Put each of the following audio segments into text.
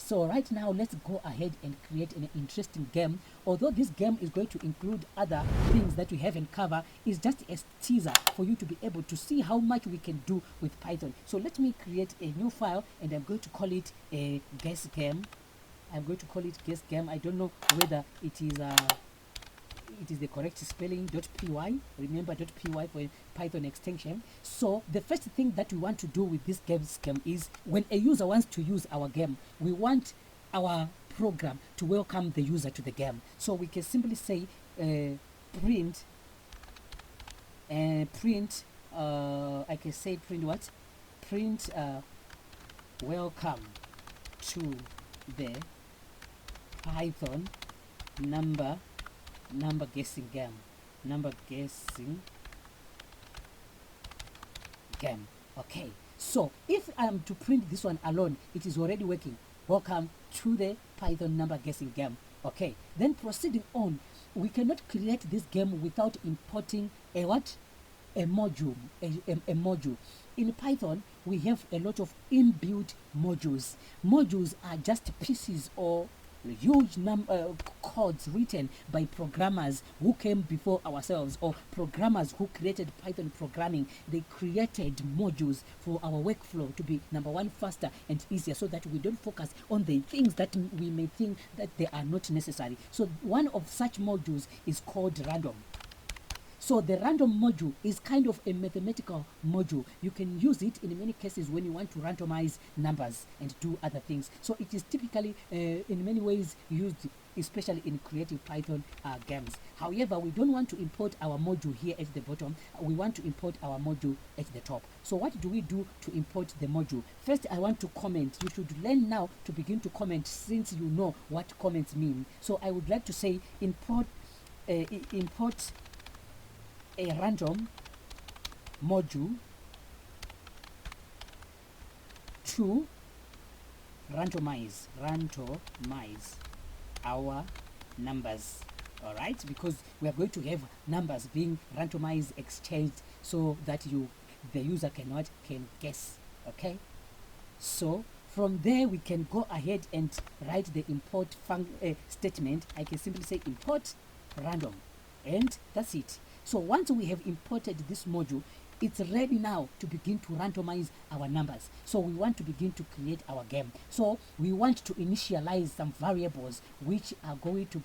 So right now, let's go ahead and create an interesting game. Although this game is going to include other things that we haven't covered, it's just a teaser for you to be able to see how much we can do with Python. So let me create a new file, and I'm going to call it a guess game. I'm going to call it guess game. I don't know whether it is the correct spelling, .py. Remember .py for Python extension. So the first thing that we want to do with this game is when a user wants to use our game, we want our program to welcome the user to the game. So we can simply say print I can say print what? Print welcome to the Python number guessing game. Okay, so if I'm to print this one alone, it is already working. Welcome to the Python number guessing game. Okay, then proceeding on, we cannot create this game without importing a what? A module. A module. In Python, we have a lot of inbuilt modules. Modules are just pieces or huge codes written by programmers who came before ourselves, or programmers who created Python programming. They created modules for our workflow to be, number one, faster and easier, so that we don't focus on the things that we may think that they are not necessary. So one of such modules is called random. So the random module is kind of a mathematical module. You can use it in many cases when you want to randomize numbers and do other things. So it is typically in many ways used, especially in creative Python games. However, we don't want to import our module here at the bottom. We want to import our module at the top. So what do we do to import the module? First, I want to comment. You should learn now to begin to comment, since you know what comments mean. So I would like to say import a random module to randomize our numbers. All right, because we are going to have numbers being randomized, exchanged, so that the user can guess. Okay, so from there we can go ahead and write the import statement. I can simply say import random, and that's it. So once we have imported this module, it's ready now to begin to randomize our numbers. So we want to begin to create our game. So we want to initialize some variables which are going to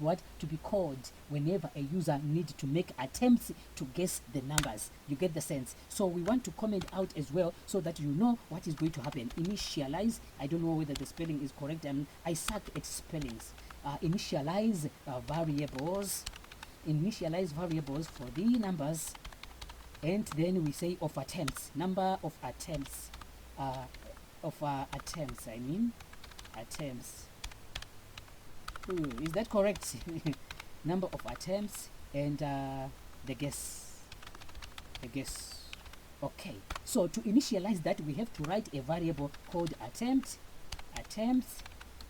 be called whenever a user needs to make attempts to guess the numbers. You get the sense? So we want to comment out as well, so that you know what is going to happen. Initialize, I don't know whether the spelling is correct. I suck at spellings. Initialize variables for the numbers, and then we say of attempts, number of attempts, attempts. Is that correct? Number of attempts, and the guess. Okay, so to initialize that, we have to write a variable called attempts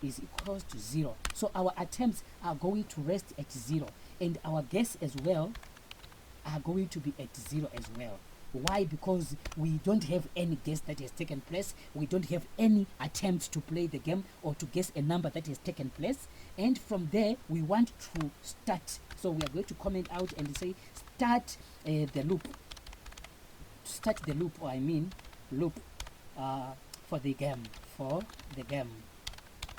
is equals to 0. So our attempts are going to rest at 0, and our guess as well are going to be at 0 as well. Why? Because we don't have any guess that has taken place. We don't have any attempts to play the game or to guess a number that has taken place. And from there, we want to start. So we are going to comment out and say start the loop. Start the loop, or loop for the game.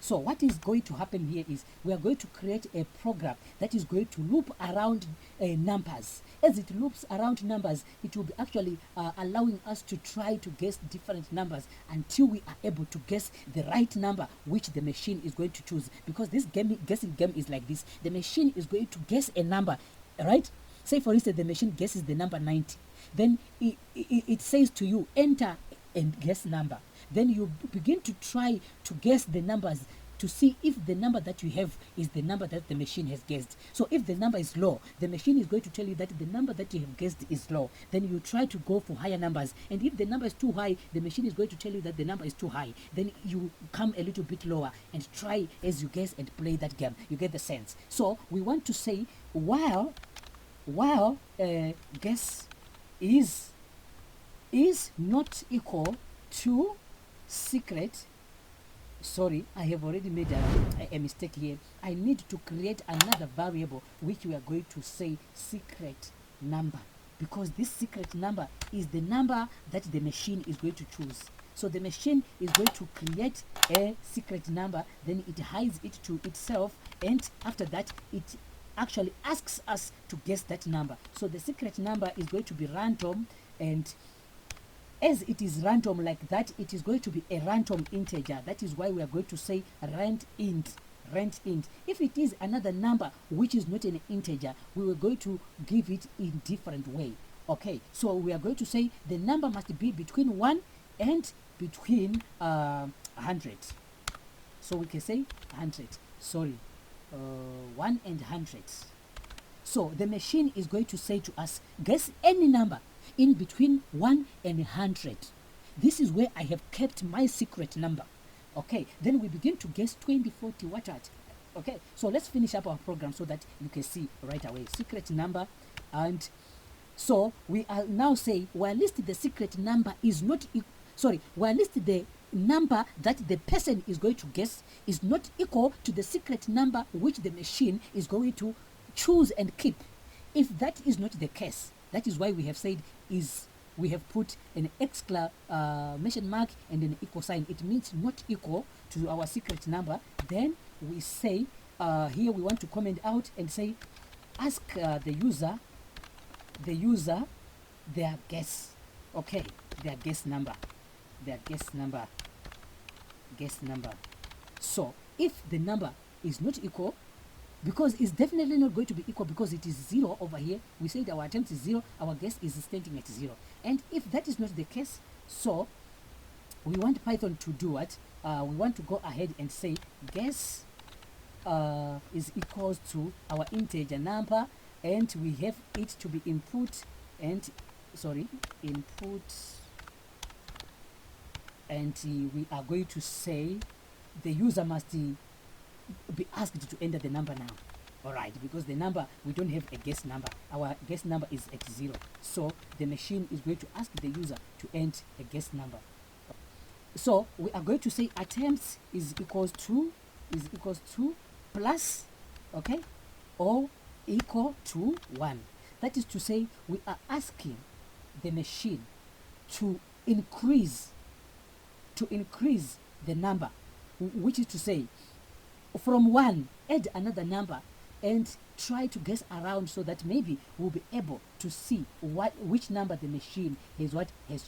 So what is going to happen here is we are going to create a program that is going to loop around numbers. As it loops around numbers, it will be actually allowing us to try to guess different numbers until we are able to guess the right number which the machine is going to choose. Because this guessing game is like this. The machine is going to guess a number, right? Say for instance, the machine guesses the number 90. Then it says to you, enter and guess number. Then you begin to try to guess the numbers to see if the number that you have is the number that the machine has guessed. So if the number is low, the machine is going to tell you that the number that you have guessed is low. Then you try to go for higher numbers. And if the number is too high, the machine is going to tell you that the number is too high. Then you come a little bit lower and try as you guess and play that game. You get the sense. So we want to say while guess is not equal to secret sorry, I have already made a mistake here. I need to create another variable which we are going to say secret number, because this secret number is the number that the machine is going to choose. So the machine is going to create a secret number, then it hides it to itself, and after that it actually asks us to guess that number. So the secret number is going to be random, and as it is random like that, it is going to be a random integer. That is why we are going to say rand int. If it is another number which is not an integer, we are going to give it in different way. Okay, so we are going to say the number must be between 1 and between 100. So we can say 100. Sorry, 1 and 100. So the machine is going to say to us, guess any number in between 1 and 100. This is where I have kept my secret number. Okay, then we begin to guess 20, 40, what. Okay, so let's finish up our program so that you can see right away secret number. And so we are now saying, while list the secret number is not while list the number that the person is going to guess is not equal to the secret number which the machine is going to choose and keep. If that is not the case, that is why we have said we have put an exclamation mark and an equal sign. It means not equal to our secret number. Then we say here we want to comment out and say, ask the user their guess. Okay, their guess number. So if the number is not equal, because it's definitely not going to be equal because it is 0 over here, we said our attempt is 0, our guess is standing at 0. And if that is not the case, so we want Python to do what? We want to go ahead and say guess is equals to our integer number, and we have it to be input and we are going to say the user must be asked to enter the number now. All right, because the number, we don't have a guess number. Our guess number is at 0. So the machine is going to ask the user to enter a guess number. So we are going to say attempts is equals to plus, okay, or equal to 1. That is to say, we are asking the machine to increase the number, which is to say, from 1 add another number and try to guess around, so that maybe we'll be able to see which number the machine has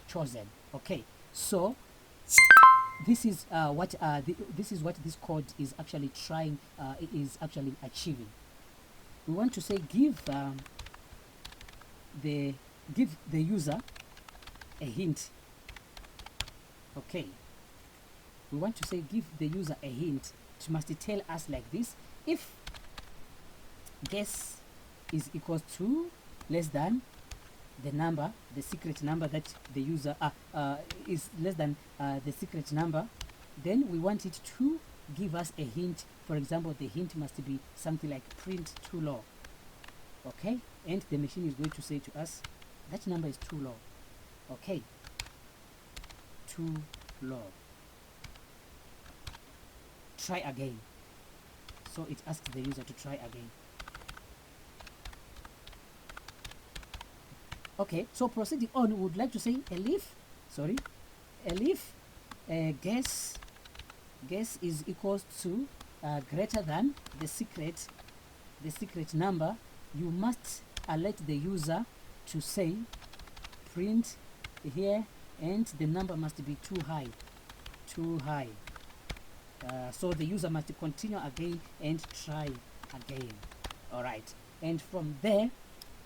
chosen. Okay, so this is what this code is actually achieving. We want to say give the user a hint. Okay, we want to say give the user a hint. It must tell us like this: if guess is equals to less than the number, the secret number that the user is less than the secret number, then we want it to give us a hint. For example, the hint must be something like print too low. Okay, and the machine is going to say to us that number is too low. Okay, too low. Try again. So it asks the user to try again. Okay, so proceeding on, we would like to say elif guess is equals to greater than the secret number. You must alert the user to say print here, and the number must be too high. So the user must continue again and try again. All right, and from there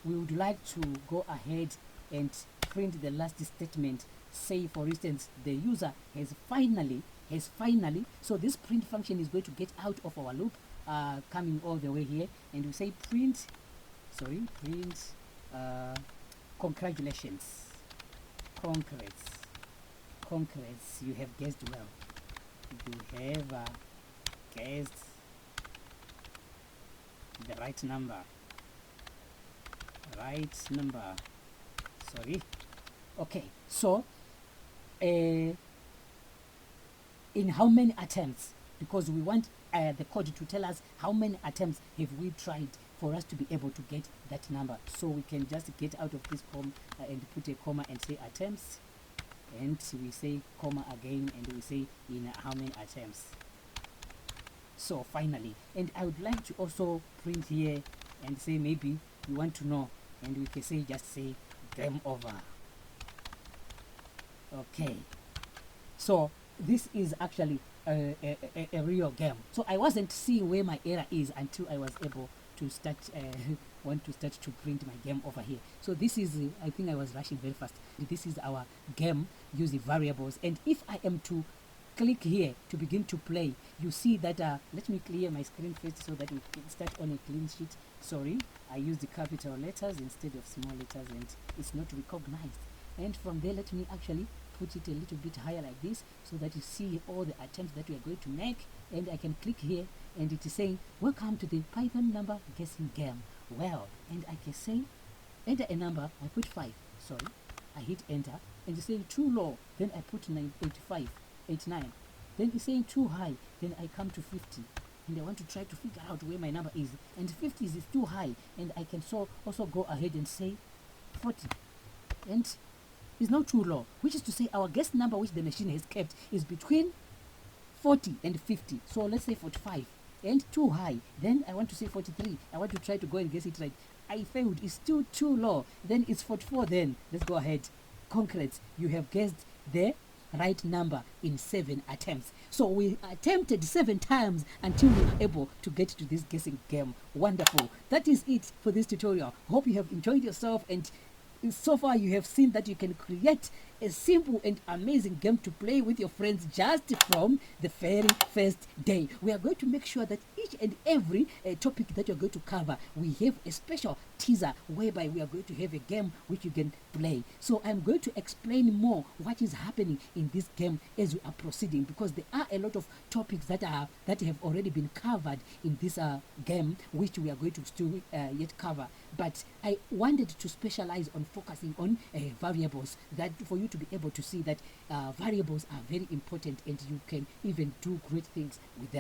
we would like to go ahead and print the last statement. Say for instance the user has finally, so this print function is going to get out of our loop, coming all the way here, and we say print congratulations, congrats, you have guessed well. You have guessed the right number. Sorry. Okay, so in in how many attempts, because we want the code to tell us how many attempts have we tried for us to be able to get that number. So we can just get out of this form and put a comma and say attempts, and we say comma again, and we say in how many attempts. So finally, and I would like to also print here and say maybe we want to know, and we can say just say game over. Okay, so this is actually a real game. So I wasn't seeing where my error is until I was able to start want to start to print my game over here. So this is I think I was rushing very fast. This is our game using variables, and if I am to click here to begin to play, you see that let me clear my screen first so that we can start on a clean sheet. Sorry, I used the capital letters instead of small letters and it's not recognized. And from there, let me actually put it a little bit higher like this so that you see all the attempts that we are going to make. And I can click here and it is saying welcome to the Python number guessing game. Well, and I can say enter a number. I put 5. Sorry, I hit enter and it's saying too low. Then I put 85, 89. Then it's saying too high. Then I come to 50 and I want to try to figure out where my number is, and 50 is too high, and I can also go ahead and say 40, and is now too low, which is to say our guess number which the machine has kept is between 40 and 50. So let's say 45, and too high. Then I want to say 43. I want to try to go and guess it right. I failed. It's still too low. Then it's 44. Then let's go ahead. Congrats, you have guessed the right number in 7 attempts. So we attempted 7 times until we were able to get to this guessing game. Wonderful. That is it for this tutorial. Hope you have enjoyed yourself, and so far you have seen that you can create a simple and amazing game to play with your friends just from the very first day. We are going to make sure that each and every topic that you're going to cover, we have a special teaser whereby we are going to have a game which you can play. So I'm going to explain more what is happening in this game as we are proceeding, because there are a lot of topics that have already been covered in this game which we are going to still yet cover. But I wanted to specialize on focusing on variables, that for you to be able to see that variables are very important and you can even do great things with them.